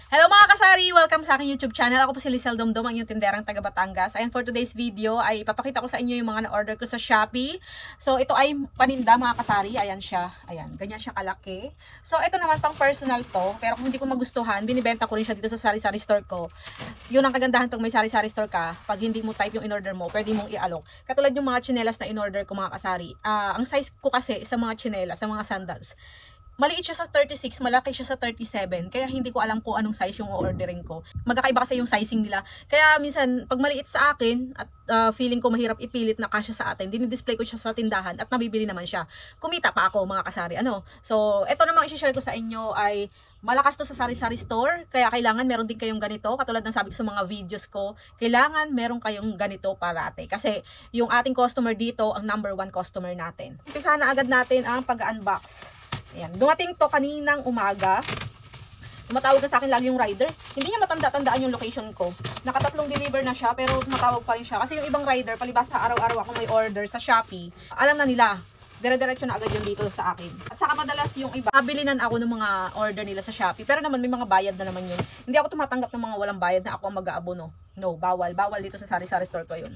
Hello mga kasari! Welcome sa aking YouTube channel. Ako po si Lizelle Domdom, ang inyong tinderang taga Batangas. Ayan, for today's video ay ipapakita ko sa inyo yung mga na-order ko sa Shopee. So, ito ay paninda mga kasari. Ayan siya. Ayan, ganyan siya kalaki. So, ito naman pang personal to. Pero kung hindi ko magustuhan, binibenta ko rin siya dito sa sari-sari store ko. Yun ang kagandahan pag may sari-sari store ka. Pag hindi mo type yung in-order mo, pwede mong i-alok. Katulad yung mga tsinelas na in-order ko mga kasari. Ang size ko kasi sa mga tsinelas, sa mga sandals, maliit siya sa 36, malaki siya sa 37. Kaya hindi ko alam kung anong size yung ordering ko. Magkakaiba kasi yung sizing nila. Kaya minsan, pag maliit sa akin, at feeling ko mahirap ipilit na kasya sa atin, dinidisplay ko siya sa tindahan at nabibili naman siya. Kumita pa ako mga kasari. So, ito namang i-share ko sa inyo ay malakas to sa sari-sari store. Kaya kailangan meron din kayong ganito. Katulad ng sabi ko sa mga videos ko, kailangan meron kayong ganito parate. Kasi yung ating customer dito, ang #1 customer natin. Umpisa na agad natin ang pag-unbox. Ayan. Dumating to kaninang umaga. Tumatawag na sa akin lagi yung rider. Hindi niya matanda-tandaan yung location ko. Nakatatlong deliver na siya, pero tumatawag pa rin siya. Kasi yung ibang rider, palibas sa araw-araw ako may order sa Shopee, alam na nila. Dire-diretso na agad yung dito sa akin. At saka madalas yung iba, kabilinan ako ng mga order nila sa Shopee. Pero naman may mga bayad na naman yun. Hindi ako tumatanggap ng mga walang bayad na ako ang mag-aabono. No, bawal. Bawal dito sa sari-sari store ko yun.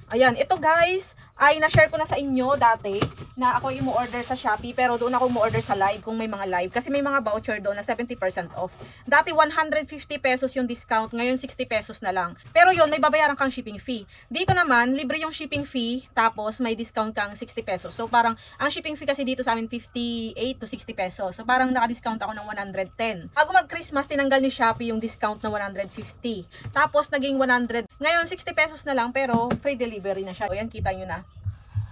Ayan, ito guys, ay na-share ko na sa inyo dati na ako yung order sa Shopee, pero doon ako mo-order sa live kung may mga live. Kasi may mga voucher doon na 70% off. Dati 150 pesos yung discount, ngayon 60 pesos na lang. Pero yun, may babayaran kang shipping fee. Dito naman, libre yung shipping fee, tapos may discount kang 60 pesos. So parang, ang shipping fee kasi dito sa amin 58 to 60 pesos. So parang naka-discount ako ng 110. Bago mag-Christmas, tinanggal ni Shopee yung discount na 150. Tapos naging 100. Ngayon, 60 pesos na lang, pero free delivery na siya. O yan, kita nyo na.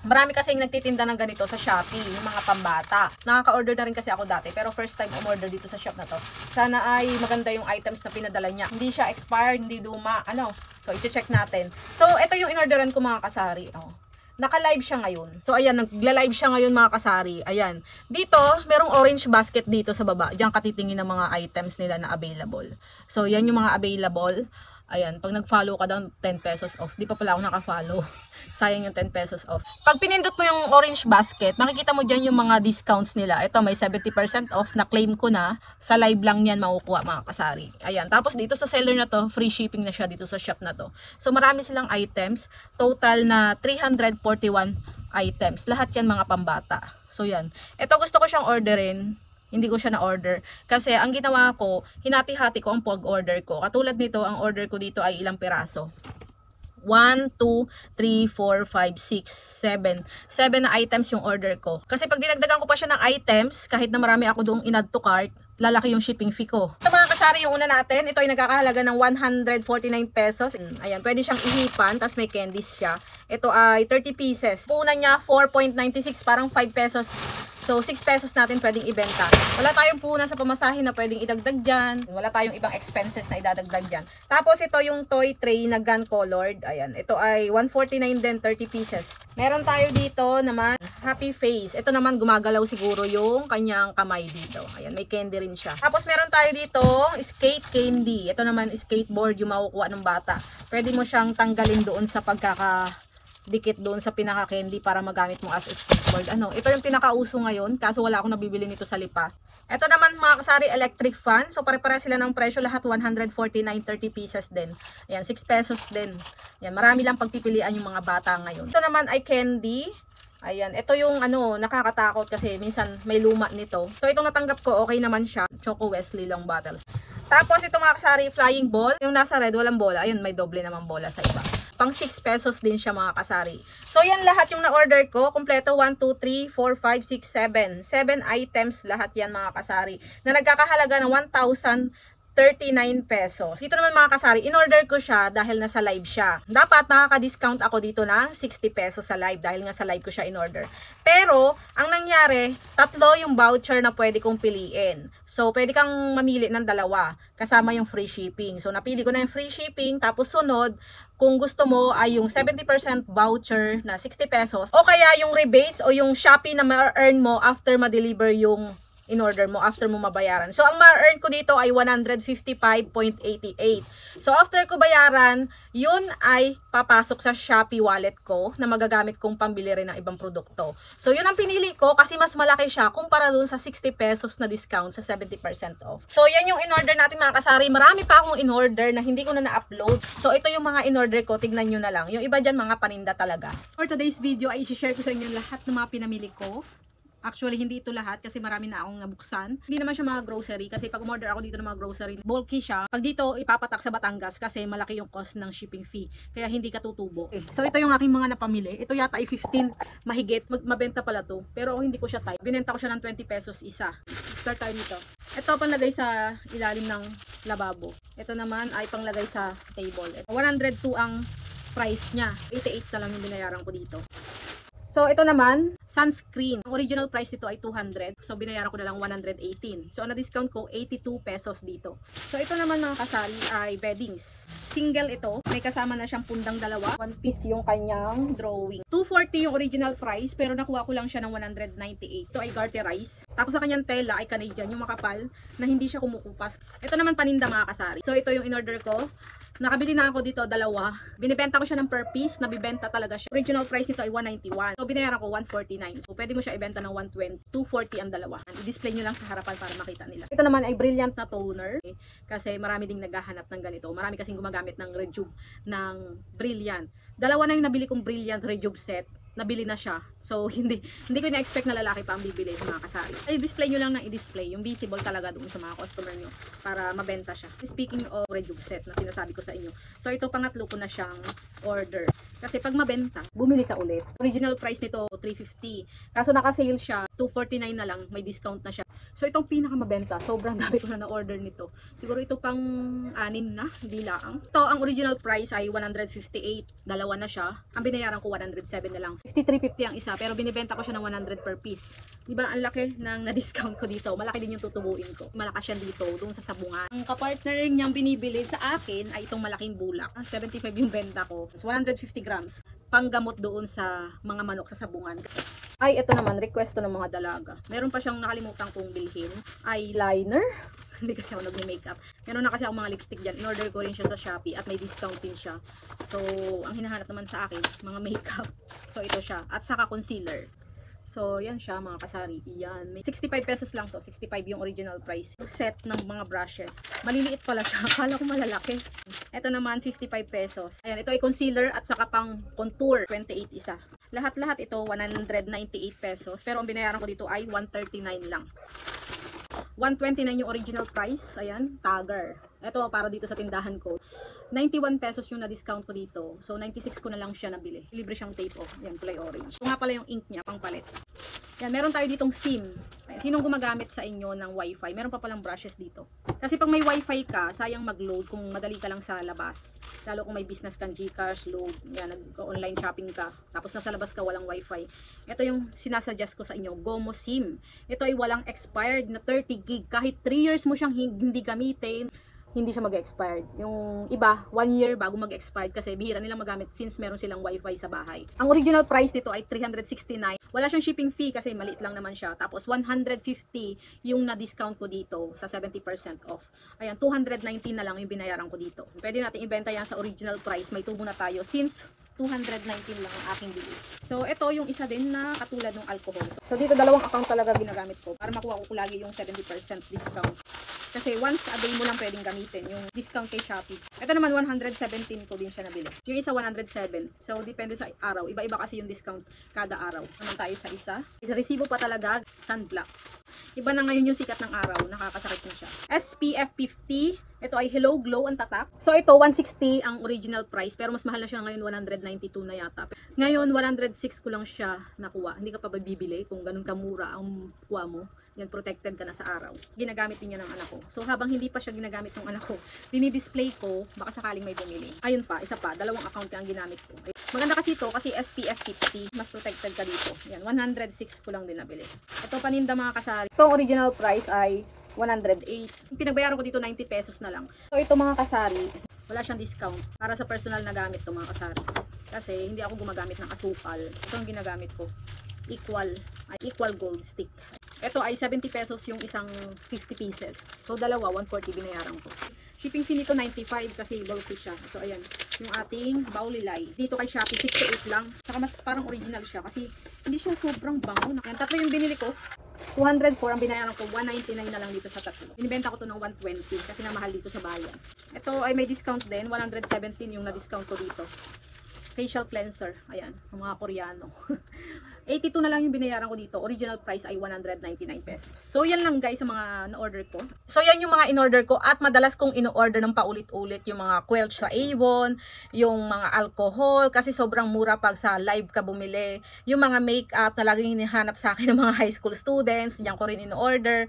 Marami kasing nagtitinda ng ganito sa Shopee, yung mga pambata. Nakaka-order na rin kasi ako dati, pero first time umorder dito sa shop na to. Sana ay maganda yung items na pinadala niya. Hindi siya expired, hindi luma, So, i-check natin. So, ito yung inorderan ko mga kasari. Naka-live siya ngayon. So, ayan, nagla-live siya ngayon mga kasari. Ayan. Dito, merong orange basket dito sa baba. Diyan katitingin ng mga items nila na available. So, yan yung mga available. Ayan, pag nag-follow ka daw, 10 pesos off. Di pa pala ako naka-follow. Sayang yung 10 pesos off. Pag pinindot mo yung orange basket, makikita mo dyan yung mga discounts nila. Ito, may 70% off. Na-claim ko na. Sa live lang yan makukuha mga kasari. Ayan, tapos dito sa seller na to, free shipping na siya dito sa shop na to. So, marami silang items. Total na 341 items. Lahat yan mga pambata. So, yan. Ito, gusto ko siyang orderin. Hindi ko siya na-order. Kasi ang ginawa ko, hinati-hati ko ang pag-order ko. Katulad nito, ang order ko dito ay ilang piraso. 1, 2, 3, 4, 5, 6, 7. 7 na items yung order ko. Kasi pag dinagdagan ko pa siya ng items, kahit na marami ako doong in-add to cart, lalaki yung shipping fee ko. Ito mga kasari, yung una natin, ito ay nagkakahalaga ng 149 pesos. Ayan, pwede siyang ihipan, tapos may candies siya. Ito ay 30 pieces. Una niya, 4.96, parang 5 pesos. So, 6 pesos natin pwedeng ibenta. Wala tayong puhunan sa pamasahe na pwedeng idagdag dyan. Wala tayong ibang expenses na idadagdag dyan. Tapos, ito yung toy tray na gun colored. Ayan, ito ay 149 din, 30 pieces. Meron tayo dito naman, happy face. Ito naman, gumagalaw siguro yung kanyang kamay dito. Ayan, may candy rin siya. Tapos, meron tayo dito, skate candy. Ito naman, skateboard, yung makukuha ng bata. Pwede mo siyang tanggalin doon sa dikit doon sa pinaka-candy para magamit mo as a skateboard. Ito yung pinakauso ngayon, kaso wala akong nabibili nito sa Lipa. Ito naman mga kasari, electric fan. So pare-pare sila ng presyo, lahat 149.30 pieces din. Ayan, 6 pesos din. Ayan, marami lang pagpipilian yung mga bata ngayon. Ito naman ay candy. Ayan, ito yung nakakatakot kasi minsan may luma nito. So itong natanggap ko, okay naman siya. Choco Wesley long bottles. Tapos ito mga kasari, flying ball. Yung nasa red, walang bola. Ayun, may doble naman bola sa iba. Pang 6 pesos din siya mga kasari. So yan lahat yung na-order ko. Kompleto 1, 2, 3, 4, 5, 6, 7. 7 items lahat yan mga kasari. Na nagkakahalaga ng 1,039 pesos. Dito naman mga kasari, in-order ko siya dahil nasa live siya. Dapat makaka-discount ako dito ng 60 pesos sa live dahil nga sa live ko siya in-order. Pero, ang nangyari, 3 yung voucher na pwede kong piliin. So, pwede kang mamili ng 2 kasama yung free shipping. So, napili ko na yung free shipping. Tapos sunod, kung gusto mo ay yung 70% voucher na 60 pesos o kaya yung rebates o yung Shopee na ma-earn mo after ma-deliver yung in-order mo after mo mabayaran. So, ang ma-earn ko dito ay 155.88. So, after ko bayaran, yun ay papasok sa Shopee wallet ko na magagamit kong pambili rin ng ibang produkto. So, yun ang pinili ko kasi mas malaki siya kumpara dun sa 60 pesos na discount sa 70% off. So, yan yung in-order natin mga kasari. Marami pa akong in-order na hindi ko na na-upload. So, ito yung mga in-order ko. Tignan nyo na lang. Yung iba dyan, mga paninda talaga. For today's video, ay isi-share ko sa inyo lahat ng mga pinamili ko. Actually, hindi ito lahat kasi marami na akong nabuksan. Hindi naman siya mga grocery kasi pag umorder ako dito ng mga grocery, bulky siya. Pag dito, ipapatak sa Batangas kasi malaki yung cost ng shipping fee. Kaya hindi ka tutubo. So, ito yung aking mga napamili. Ito yata ay 15 mahigit. Mabenta pala to. Pero ako hindi ko siya type. Binenta ko siya ng 20 pesos isa. Start tayo nito. Ito panglagay sa ilalim ng lababo. Ito naman ay panglagay sa table. 102 ang price niya. 88 na lang yung binayaran ko dito. So, ito naman, sunscreen. Ang original price nito ay 200. So, binayaran ko na lang 118. So, ang na-discount ko, 82 pesos dito. So, ito naman mga kasari ay beddings. Single ito. May kasama na siyang pundang dalawa. One piece yung kanyang drawing. 240 yung original price, pero nakuha ko lang siya ng 198. Ito ay garterize. Tapos sa kanyang tela ay Canadian, yung makapal, na hindi siya kumukupas. Ito naman paninda mga kasari. So, ito yung in-order ko. Nakabili na ako dito, dalawa. Binibenta ko siya ng per piece, nabibenta talaga siya. Original price nito ay 191. So, binayaran ko 149. So, pwede mo siya ibenta ng 120. 240 ang dalawa. I-display nyo lang sa harapan para makita nila. Ito naman ay brilliant na toner. Kasi marami ding naghahanap ng ganito. Marami kasing gumagamit ng Rejuve ng brilliant. Dalawa na yung nabili kong brilliant Rejuve set. Nabili na siya. So, hindi ko na-expect na lalaki pa ang bibili mga kasari. I-display nyo lang ng i-display. Yung visible talaga doon sa mga customer nyo para mabenta siya. Speaking of Rejuve set na sinasabi ko sa inyo. So, ito pangatlo ko na siyang order. Kasi pag mabenta, bumili ka ulit. Original price nito, 350. Kaso naka-sale siya, 249 na lang. May discount na siya. So, itong pinakamabenta. Sobrang dami ko na na-order nito. Siguro ito pang 6 na, hindi lang. Ito, ang original price ay 158. Dalawa na siya. Ang binayaran ko, 107 na lang. 53.50 ang isa, pero binibenta ko siya ng 100 per piece. Diba, ang laki ng na-discount ko dito. Malaki din yung tutubuin ko. Malakas yan dito, doon sa sabungan. Ang kapartner niyang binibili sa akin ay itong malaking bulak. 75 yung benta ko. 150 grams. Panggamot doon sa mga manok sa sabungan. Ay, ito naman, request to ng mga dalaga. Meron pa siyang nakalimutan kong bilhin. Eyeliner. Hindi kasi ako nag-makeup. Meron na kasi ako mga lipstick dyan. In-order ko rin siya sa Shopee at may discount din siya. So, ang hinahanap naman sa akin, mga makeup. So, ito siya. At saka concealer. So, yan siya mga kasari. Yan. May 65 pesos lang to. 65 yung original price. Set ng mga brushes. Maliliit pala siya. Akala ko malalaki. Ito naman, 55 pesos. Ayan, ito ay concealer at saka pang contour. 28 isa. Lahat-lahat ito, 198 pesos. Pero ang binayaran ko dito ay 139 lang. 129 yung original price. Ayan, Tagger. Ito para dito sa tindahan ko. 91 pesos yung na-discount ko dito. So, 96 ko na lang siya nabili. Libre siyang tape off. Yan, kulay orange. Ito nga pala yung ink niya, pang palit. Yan, meron tayo ditong SIM. Sinong gumagamit sa inyo ng wifi? Meron pa palang brushes dito. Kasi pag may wifi ka, sayang mag-load kung madali ka lang sa labas. Lalo kung may business kang Gcash, load. Yan, nag-online shopping ka. Tapos nasa labas ka, walang wifi. Ito yung sinasuggest ko sa inyo, Gomo SIM. Ito ay walang expired na 30 gig. Kahit 3 years mo siyang hindi gamitin, hindi siya mag-expired. Yung iba, 1 year bago mag-expired kasi bihira nilang magamit since meron silang wifi sa bahay. Ang original price nito ay 369. Wala siyang shipping fee kasi maliit lang naman siya. Tapos 150 yung na-discount ko dito sa 70% off. Ayan, 219 na lang yung binayaran ko dito. Pwede natin ibenta yan sa original price. May tubo na tayo since 219 lang ang aking bili. So, ito yung isa din na katulad ng alcohol. So, dito dalawang account talaga ginagamit ko para makuha ko lagi yung 70% discount. Kasi once a day mo lang pwedeng gamitin yung discount kay Shopee. Ito naman 117 ko din siya nabili. Yung isa 107. So, depende sa araw. Iba-iba kasi yung discount kada araw. Naman tayo sa isa. Isa resibo pa talaga, sunblock. Iba na ngayon yung sikat ng araw. Nakakasakit na siya. SPF 50. Ito ay Hello Glow ang tatak. So, ito 160 ang original price. Pero mas mahal na siya ngayon. 192 na yata. Ngayon, 106 ko lang siya nakuha. Hindi ka pa ba bibili kung ganun kamura ang kuha mo. Yan, protected ka na sa araw. Ginagamit din yan ng anak ko. So, habang hindi pa siya ginagamit ng anak ko, dinidisplay ko, baka sakaling may bumili. Ayun pa, isa pa, dalawang account ang ginamit ko. Maganda kasi ito, kasi SPF 50, mas protected ka dito. Yan, 106 ko lang din nabili. Ito, paninda mga kasari. Itong original price ay 108. Pinagbayaran ko dito 90 pesos na lang. So, ito mga kasari, wala siyang discount. Para sa personal na gamit to mga kasari. Kasi, hindi ako gumagamit ng asukal. Ito ang ginagamit ko. Equal gold stick. Ito ay 70 pesos yung isang 50 pieces. So, dalawa, 140 binayaran ko. Shipping fee nito 95 kasi bulky siya. So, ayan. Yung ating baulilay. Dito kay Shopee, 68 lang. Saka mas parang original siya kasi hindi siya sobrang bango. Ayan, tatlo yung binili ko. 204 ang binayaran ko. 199 na lang dito sa tatlo. Binibenta ko to ng 120 kasi namahal dito sa bayan. Ito ay may discount din. 117 yung na-discount ko dito. Facial cleanser. Ayan, ng mga Koreano. 82 na lang yung binayaran ko dito. Original price ay 199 pesos. So, yan lang guys sa mga na-order ko. So, yan yung mga in-order ko. At madalas kong in-order ng paulit-ulit yung mga quelch sa Avon, yung mga alcohol, kasi sobrang mura pag sa live ka bumili. Yung mga makeup na laging hinahanap sa akin ng mga high school students, yan ko rin in-order.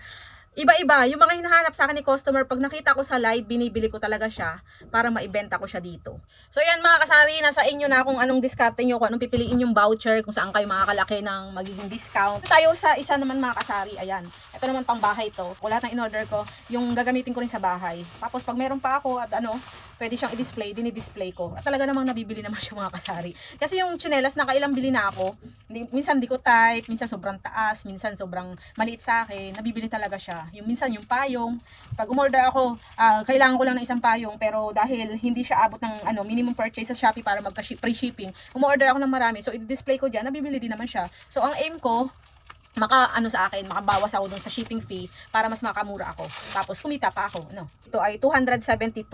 Iba-iba, yung mga hinahanap sa akin ni customer, pag nakita ko sa live, binibili ko talaga siya para maibenta ko siya dito. So yan mga kasari, nasa inyo na kung anong diskarte nyo, kung anong pipiliin yung voucher, kung saan kayo makakalaki ng magiging discount. Tayo sa isa naman mga kasari, ayan. Ito naman pang bahay to. Wala na in-order ko, yung gagamitin ko rin sa bahay. Tapos pag meron pa ako at pwede siyang i-display, dinidisplay ko. At talaga namang nabibili naman siya mga kasari. Kasi yung tsinelas, nakailang bili na ako. Minsan di ko tight, minsan sobrang taas, minsan sobrang maliit sa akin. Nabibili talaga siya. Yung minsan yung payong. Pag umorder ako, kailangan ko lang ng isang payong. Pero dahil hindi siya abot ng minimum purchase sa Shopee para magka-free shipping, umorder ako ng marami. So i-display ko dyan, nabibili din naman siya. So ang aim ko, sa akin, makabawas ako dun sa shipping fee para mas makamura ako. Tapos kumita pa ako, Ito ay 272.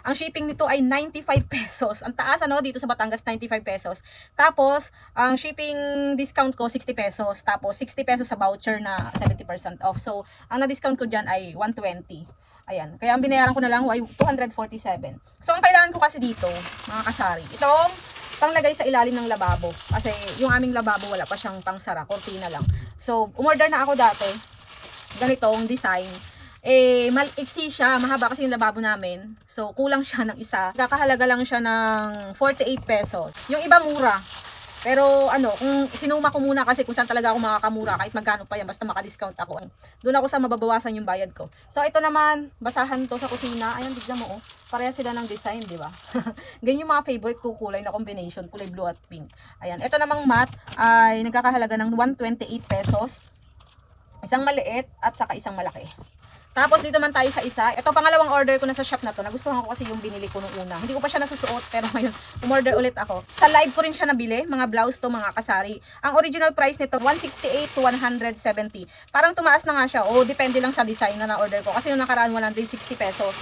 Ang shipping nito ay 95 pesos. Ang taas dito sa Batangas 95 pesos. Tapos ang shipping discount ko 60 pesos. Tapos 60 pesos sa voucher na 70% off. So ang na-discount ko diyan ay 120. Ayan. Kaya ang binayaran ko na lang ay 247. So ang kailangan ko kasi dito, mga kasari, itong panglagay sa ilalim ng lababo. Kasi yung aming lababo wala pa siyang pangsara, kortina lang. So, umorder na ako dati. Ganitong design. Maliksi siya, mahaba kasi yung lababo namin. So, kulang siya ng isa. Kakahalaga lang siya ng 48 pesos. Yung iba mura. Pero kung sinuma ko muna kasi kung saan talaga ako makakamura, kahit magkano pa yan, basta maka-discount ako. Doon ako sa mababawasan yung bayad ko. So ito naman, basahan to sa kusina. Ayan, tignan mo pareha sila ng design, di ba? Ganyan yung mga favorite ko kulay na combination, kulay blue at pink. Ayan, ito namang mat ay nagkakahalaga ng 128 pesos. Isang maliit at saka isang malaki. Tapos dito man tayo sa isa. Ito pangalawang order ko na sa shop na to. Nagustuhan ko kasi yung binili ko nung una. Hindi ko pa siya nasusuot pero ngayon umorder ulit ako. Sa live ko rin siya nabili. Mga blouse to mga kasari. Ang original price nito 168 to 170. Parang tumaas na nga siya. O depende lang sa design na na-order ko. Kasi nung nakaraan 160 pesos.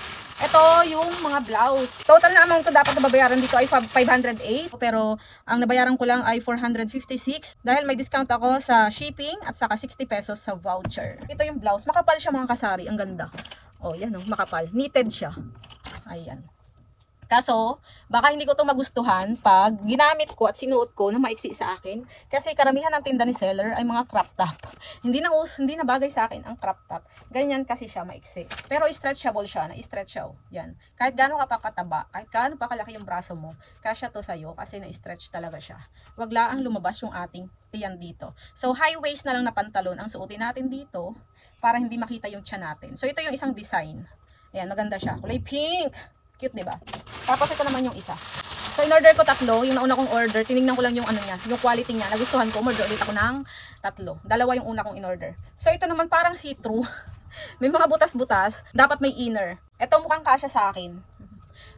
Ito yung mga blouse. Total na amount ko dapat nababayaran dito ay 508. Pero ang nabayaran ko lang ay 456. Dahil may discount ako sa shipping at saka 60 pesos sa voucher. Ito yung blouse. Makapal siya mga kasari. Ang ganda. Oh, yan makapal. Knitted siya. Ayan. Kaso, baka hindi ko to magustuhan pag ginamit ko at sinuot ko na maiksi sa akin. Kasi karamihan ng tinda ni seller ay mga crop top. Hindi na bagay sa akin ang crop top. Ganyan kasi siya maiksi. Pero stretchable siya, na-stretch siya. Yan. Kahit gaano ka pa kataba, kahit gaano pa kalaki yung braso mo, kasya to sa'yo kasi na-stretch talaga siya. Wag lang lumabas yung ating tiyan dito. So, high waist na lang na pantalon ang suotin natin dito para hindi makita yung tiyan natin. So, ito yung isang design. Ayan, maganda siya. Kulay pink. Cute, diba? Tapos ito naman yung isa. So, in-order ko tatlo. Yung nauna kong order, tinignan ko lang yung niya, yung quality niya. Nagustuhan ko, order ulit ako ng tatlo. Dalawa yung una kong in-order. So, ito naman parang see-through. May mga butas-butas. Dapat may inner. Ito mukhang kasya sa akin.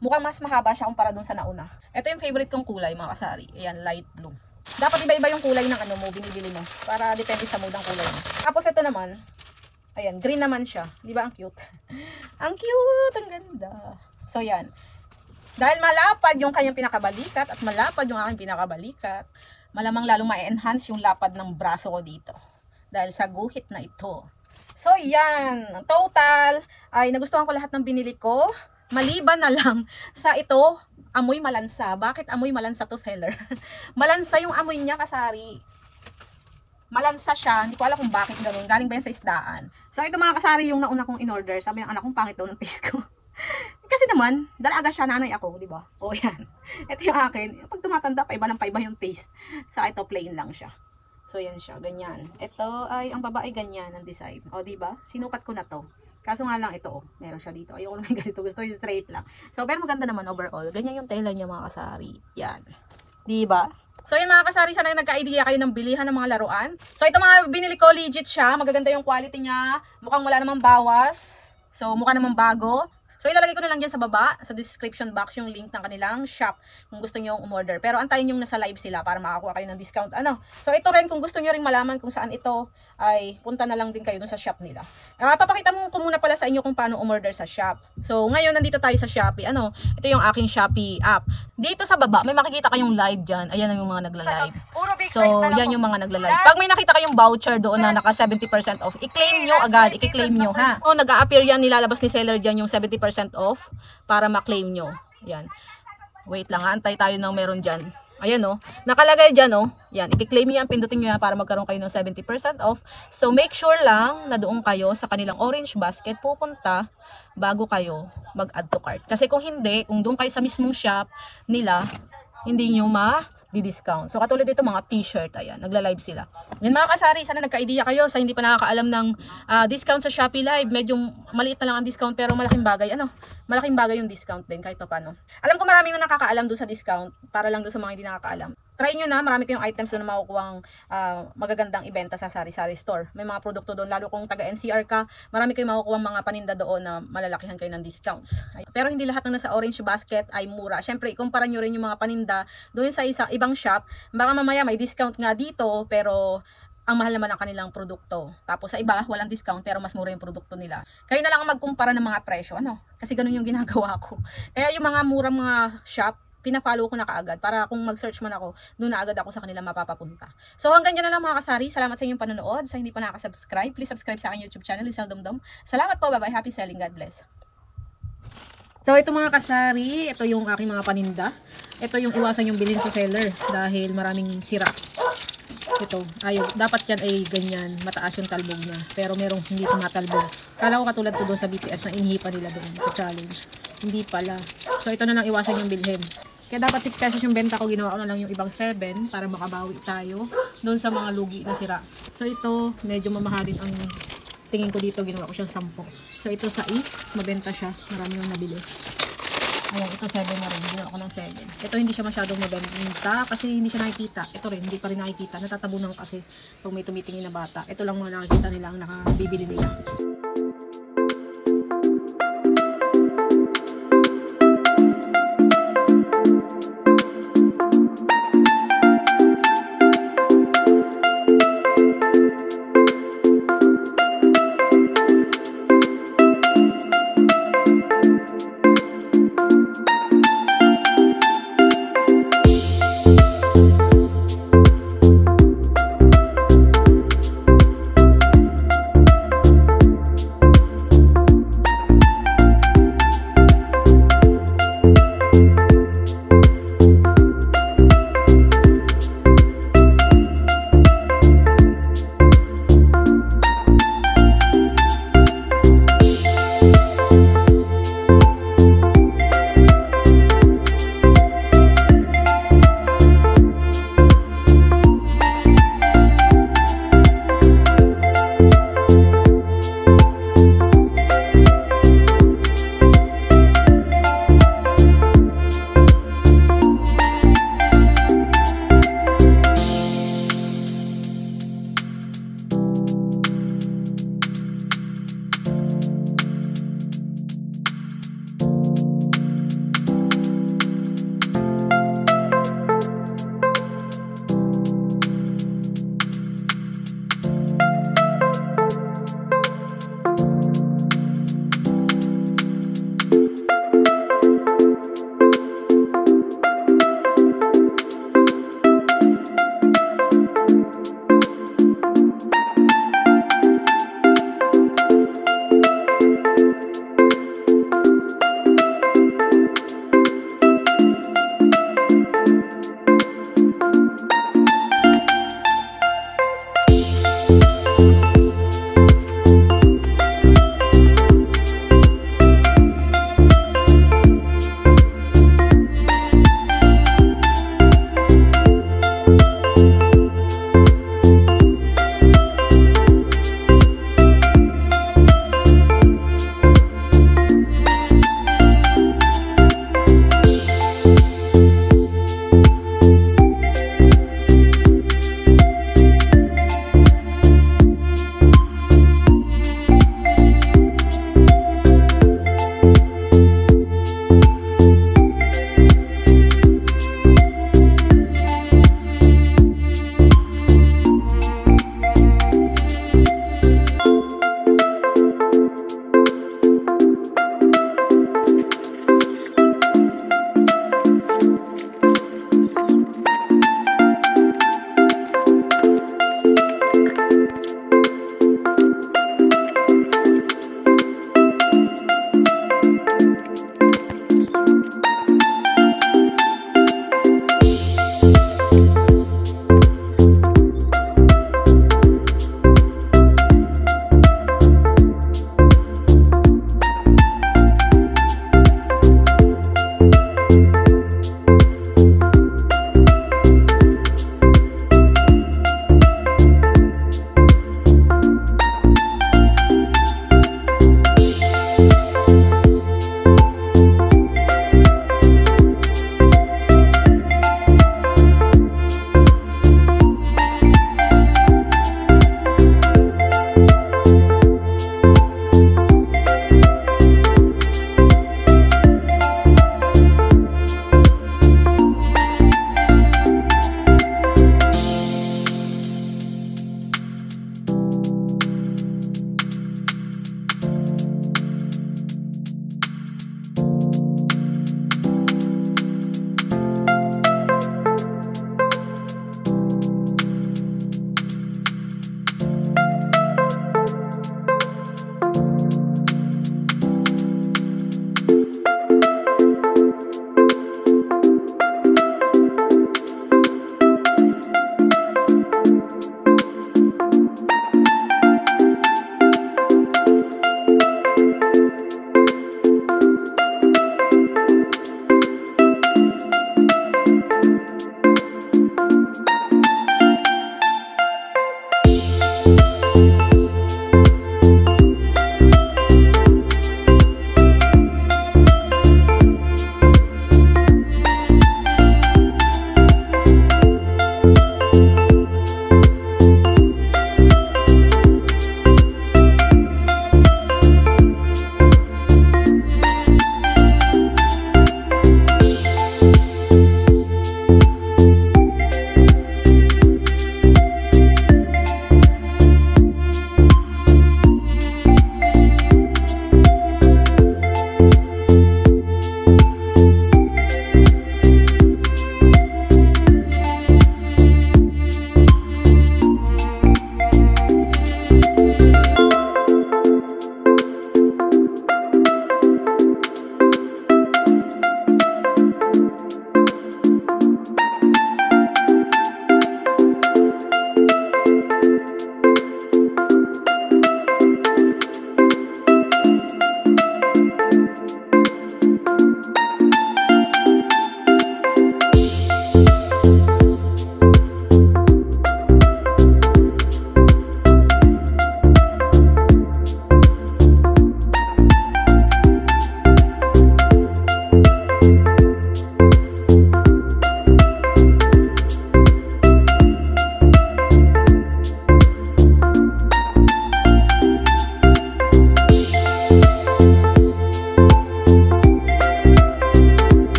Mukhang mas mahaba siya kumpara dun sa nauna. Ito yung favorite kong kulay, mga kasari. Ayan, light blue. Dapat iba-iba yung kulay ng binibili mo. Para depende sa mood ng kulay mo. Tapos ito naman, ayan, green naman siya. Di ba ang cute? Ang cute! Ang ganda. So, yan. Dahil malapad yung kanyang pinakabalikat at malapad yung aking pinakabalikat, malamang lalong ma-enhance yung lapad ng braso ko dito. Dahil sa guhit na ito. So, yan. Total, ay nagustuhan ko lahat ng binili ko. Maliban na lang sa ito, amoy malansa. Bakit amoy malansa to seller? Malansa yung amoy niya, kasari. Malansa siya. Hindi ko alam kung bakit gano'n. Galing ba yan sa isdaan? So, ito mga kasari yung nauna kong in-order. Sabi ng anak kong pangit daw ng taste ko. Kasi naman, dalaga siya, nanay ako, di ba? O yan. Ito yung akin. Pag tumatanda, paiba ng paiba yung taste. Sa ito, plain lang siya. So, yan siya. Ganyan. Ito ay, ang babae ganyan ang design. O, di ba? Sinukat ko na to. Kaso nga lang ito, meron siya dito. Ayoko naman ganito. Gusto yung straight lang. So, pero maganda naman overall. Ganyan yung tela niya mga kasari. Yan. Diba? So yung mga kasari, sana nagka-idea kayo ng bilihan ng mga laruan. So ito mga binili ko, legit siya. Magaganda yung quality niya. Mukhang wala namang bawas. So mukha namang bago. So ilalagay ko na lang dyan sa baba, sa description box, yung link ng kanilang shop kung gusto nyo umorder. Pero antayin yung nasa live sila para makakuha kayo ng discount. So ito rin, kung gusto nyo rin malaman kung saan ito, ay punta na lang din kayo dun sa shop nila. Papakita mo ko muna pala sa inyo kung paano umorder sa shop. So ngayon, nandito tayo sa Shopee. Ito yung aking Shopee app. Dito sa baba, may makikita kayong live dyan. Ayan yung mga nagla-live. So yan yung mga nagla-live. Pag may nakita kayong voucher doon na naka 70% off, i-claim nyo agad. I-claim nyo ha. So nag-a-appear yan, nilalabas ni seller dyan yung 70% off para ma-claim nyo. Yan. Wait lang, antay tayo ng meron dyan. Ayan nakalagay dyan yan, i-claim yan, pindutin nyo yan para magkaroon kayo ng 70% off. So make sure lang na doon kayo sa kanilang orange basket pupunta bago kayo mag-add to cart. Kasi kung hindi, kung doon kayo sa mismong shop nila, hindi nyo di-discount. So katulad dito mga t-shirt, ayan, nagla-live sila. Yan mga kasari, sana nagka-idea kayo sa hindi pa nakakaalam ng discount sa Shopee Live. Medyo maliit na lang ang discount pero malaking bagay. Malaking bagay yung discount din kahit pa paano. Alam ko maraming na nakakaalam doon sa discount para lang doon sa mga hindi nakakaalam. Try nyo na, marami kayong items doon na makukuhang magagandang ibenta sa sari-sari store. May mga produkto doon, lalo kung taga NCR ka, marami kayong makukuhang mga paninda doon na malalakihan kayo ng discounts. Pero hindi lahat ng nasa orange basket ay mura. Syempre, ikumpara nyo rin yung mga paninda doon sa ibang shop. Baka mamaya may discount nga dito, pero ang mahal naman ang kanilang produkto. Tapos sa iba, walang discount pero mas mura yung produkto nila. Kayo na lang ang magkumpara ng mga presyo. Kasi ganun yung ginagawa ko. Kaya yung mga murang mga shop, pina-follow ko na kaagad para kung mag-search man ako, doon na agad ako sa kanila mapapapunta. So hanggang dyan na lang mga kasari. Salamat sa inyong panonood. Sa hindi pa nakaka-subscribe, please subscribe sa aking YouTube channel, Lisel Domdom. Salamat po. Bye-bye. Happy selling. God bless. So ito mga kasari, ito yung aking mga paninda. Ito yung iwasan yung bilhin sa seller dahil maraming sira. Ito, dapat yan ay ganyan, mataas yung talbog niya. Pero merong hindi tumatalbog. Kala ko katulad ko doon sa BTS na inihipa nila doon sa challenge. Hindi pala. So ito na lang iwasan yung bilhin. Kaya dapat 6 pesos yung benta ko, ginawa ko na lang yung ibang 7 para makabawi tayo doon sa mga lugi na sira. So ito, medyo mamahalin ang tingin ko dito, ginawa ko siyang 10. So ito sa mabenta siya, marami yung nabili. Ayan, ito 7 na rin, ginawa ko ng 7. Ito hindi siya masyadong mabenta kasi hindi siya nakikita. Ito rin, hindi pa rin nakikita, natatabunan ko kasi pag may tumitingin na bata. Ito lang mga nakikita nila ang nakabibili nila.